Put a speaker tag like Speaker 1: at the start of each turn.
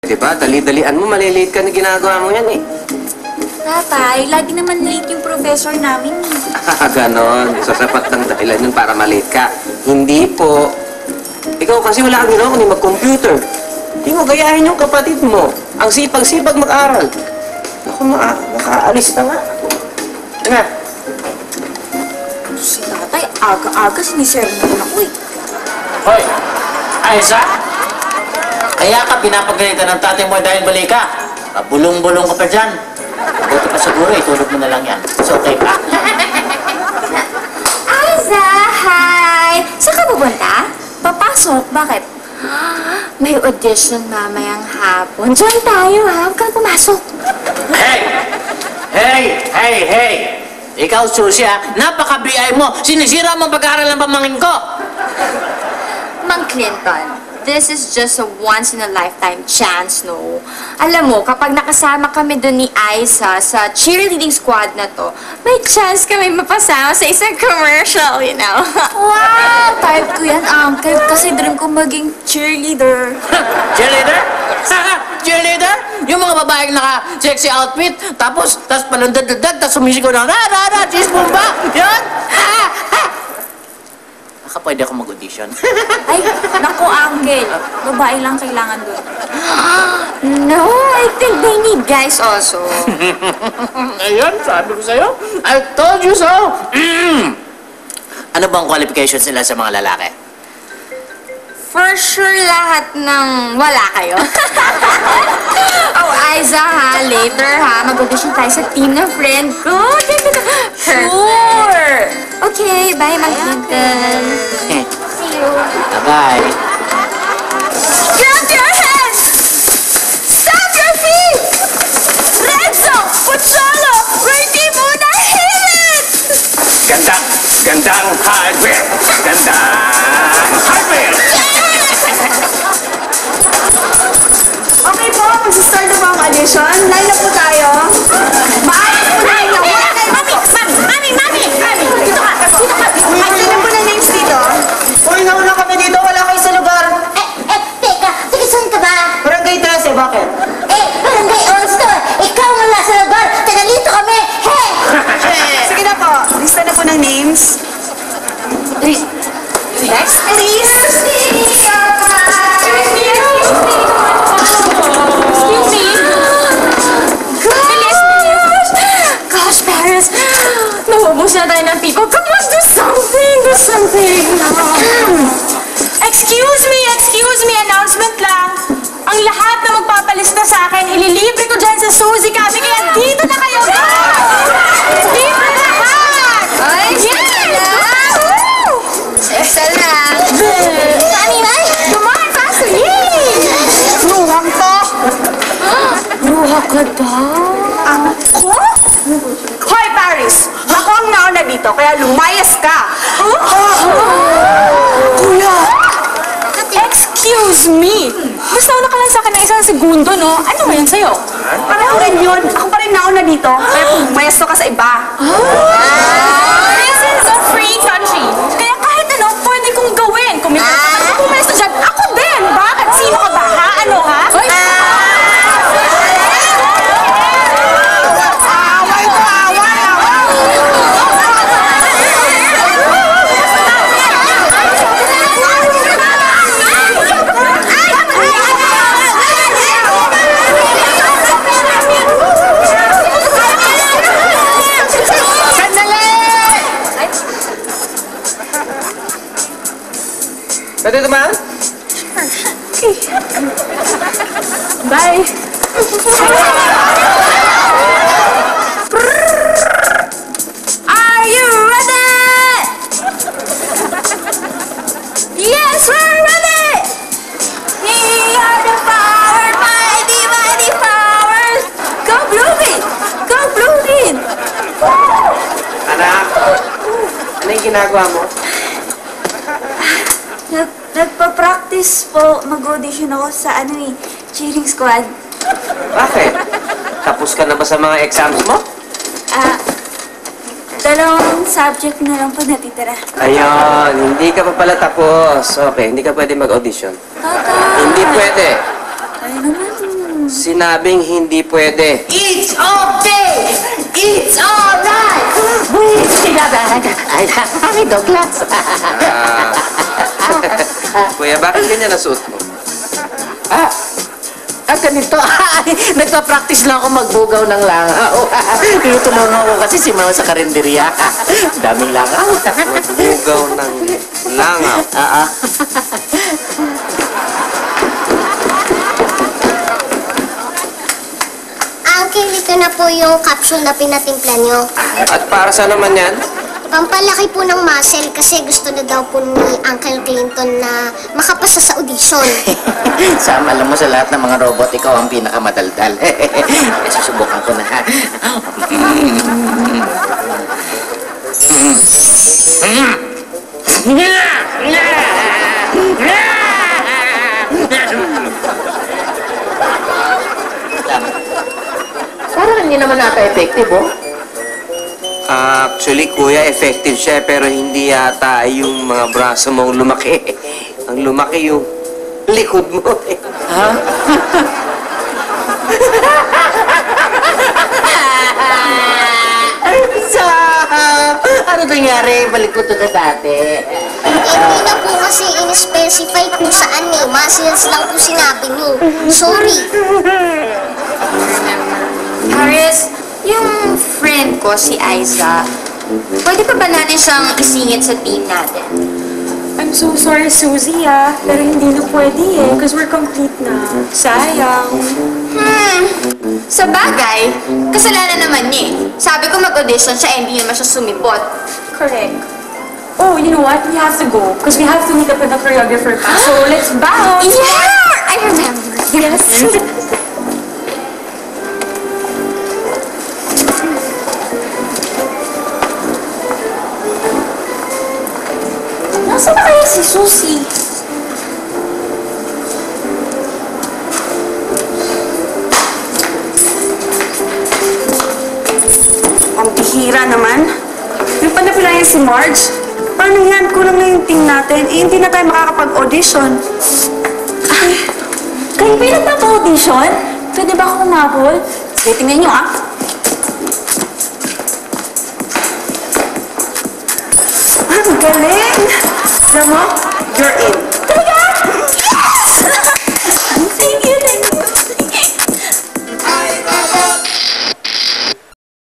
Speaker 1: Diba? Dali-dalian mo, malilate ka na ginagawa mo yan eh.
Speaker 2: Tatay, lagi naman late yung professor namin.
Speaker 1: Ganon. Sasapat ng dahilan yun para malate ka. Hindi po. Ikaw kasi wala kang ginawa kundi mag-computer. Hindi mo gayahin yung kapatid mo. Ang sipag-sipag mag-aral. Ako, makaalis na nga. Nga.
Speaker 2: Si tatay, aga-aga siniserve naman ako eh.
Speaker 3: Hoy! Aiza! Kaya ka pinapagalitan ng tatay mo dahil mali ka. Bulong-bulong ka pa dyan. Mabuti pa siguro, itulog mo na lang yan. So, okay pa?
Speaker 2: Aiza, hi! Saan ka pupunta? Papasok? Bakit? May audition mamayang hapon. Diyan tayo ha, huwag kang pumasok.
Speaker 3: Hey! Hey! Hey! Hey! Ikaw, Susi, ha? Napaka-BI mo! Sinisira mo ang pag-aaral ng pamangkin ko!
Speaker 2: Mang Clinton, this is just a once-in-a-lifetime chance, no? Alam mo, kapag nakasama kami doon ni Aiza sa cheerleading squad na to, may chance kami mapasama sa isang commercial, you know? Wow! Type ko yan, Uncle, kasi dream ko maging cheerleader.
Speaker 3: Cheerleader? Cheerleader? Yung mga babaeng naka-sexy outfit, tapos palundad-dad, tapos sumisigaw na, ra-ra-ra, cheese bomba! Yan! Baka pwede ako mag-audition.
Speaker 2: Ay, naku, Uncle. Babae lang kailangan doon. No, I think they need guys also.
Speaker 3: Ayun, sabi ko sa'yo. I told you so. Ano bang qualifications nila sa mga lalaki?
Speaker 2: For sure lahat ng wala kayo. Oh, Aiza ha, later ha, mag-audition tayo sa team ng friend ko. Sure! Okay, bye, Mag-Clinton. See you.
Speaker 3: Bye-bye.
Speaker 2: Grab your hands! Stamp your feet! Renzo! Pocholo! Ready muna, hit it!
Speaker 1: Gandang hardware! Gandang hardware!
Speaker 4: Okay po, mag-start na po ang audition. Line up po tayo. Maayos po na inyo.
Speaker 2: Mami! Dito ka!
Speaker 4: Line up po na names dito.
Speaker 5: Uy, nauna kami dito. Wala kayo sa lugar.
Speaker 6: Teka, sige, saan ka ba?
Speaker 5: Barangay 13, bakit?
Speaker 6: Barangay All-Star, ikaw wala sa lugar, tagalito kami,
Speaker 4: Sige na po, lista na po ng names. Next, please.
Speaker 2: Gosh, Paris! Naubos na tayo ng people. Come on, do something! Do something!
Speaker 4: Excuse me, announcement lang. Ang lahat na magpapalista sa akin, ililibre ko dyan sa Suzy Cafe, kaya dito na kayo. Libre lahat!
Speaker 2: Ay, Excel na!
Speaker 6: Mami, May?
Speaker 4: Come on, faster! Yay! Ruhang to.
Speaker 2: Ruha ka daw.
Speaker 4: Ako? Hoy, Paris! Ako ang nauna dito, kaya lumayas ka. Kuya! Excuse me! Mas nauna ka lang sa akin ng isang segundo, no? Ano ba yun sa'yo? Pareho rin yun. Ako pa rin nauna dito, kaya pumayas ka sa iba. This is a free country. Kaya kahit ano, pwede kong gawin. Kung may pumayas na dyan, ako din! Bakit? Sino ka ba, ha? Ano, ha? Hoy!
Speaker 1: Pwede naman?
Speaker 4: Bye! Are you ready? Yes, we're ready! We are the power, mighty, mighty powers! Go Bluebeam! Go Bluebeam!
Speaker 1: Anak, ano yung ginagawa mo?
Speaker 2: Nagpa-practice po. Mag-audition ako sa cheering squad.
Speaker 1: Bakit? Tapos ka na ba sa mga exams mo?
Speaker 2: Dalawang subject na lang po natitira.
Speaker 1: Ayun, hindi ka pa pala tapos. Okay, hindi ka pwede mag-audition.
Speaker 2: Tatay!
Speaker 1: Hindi pwede.
Speaker 2: Ay naman.
Speaker 1: Sinabing hindi pwede.
Speaker 6: It's okay! It's alright! Wait, sinabahan. Ay, Douglas.
Speaker 1: Kuya, bakit ganyan ang suot mo?
Speaker 3: Ganito. Nagpa-practice lang ako magbugaw ng langaw. Tinutulungan ko kasi si Mama sa karinderya. Daming langaw.
Speaker 1: Bugaw ng langaw.
Speaker 7: Uncle, ito na po yung capsule na pinatimpla nyo.
Speaker 1: At para sa naman yan?
Speaker 7: Pampalaki po ng muscle kasi gusto na daw po ni Uncle Clinton na makapasa sa audition.
Speaker 3: Sam, alam mo sa lahat ng mga robot, ikaw ang pinakamadaldal. Susubukan ko na ha. Parang hindi naman ata effective, oh.
Speaker 1: Actually, kuya, effective siya, pero hindi yata yung mga braso mong lumaki. Ang lumaki yung likod mo.
Speaker 3: Ha? Sam! Ano nangyari? Balik ko to na dati.
Speaker 7: Hindi na po kasi in-specify kung saan eh. Muscles lang po sinabi nyo. Sorry.
Speaker 2: Paris, yung friend ko, si Aiza, pwede pa ba natin siyang isingit sa team natin?
Speaker 4: I'm so sorry, Suzy, pero hindi na pwede because we're complete na. Sayang.
Speaker 2: Sa bagay, kasalanan naman niya eh. Sabi ko mag-audition siya, hindi naman siya sumipot.
Speaker 4: Correct. Oh, you know what? We have to go because we have to meet up with the choreographer pa. So, let's bounce!
Speaker 2: Yeah! I remember.
Speaker 4: Yes. Nasaan na kaya si Susie? Ang bihira naman. Yung panapilayan si Marge. Paano yan? Kulang na yung team natin. Eh, hindi na tayo makakapag-audition. Kayo ba yung nagpapa-audition? Pwede ba ako kumabol? Sige, tingnan nyo, Ang galing! Alam mo, you're in. Talaga?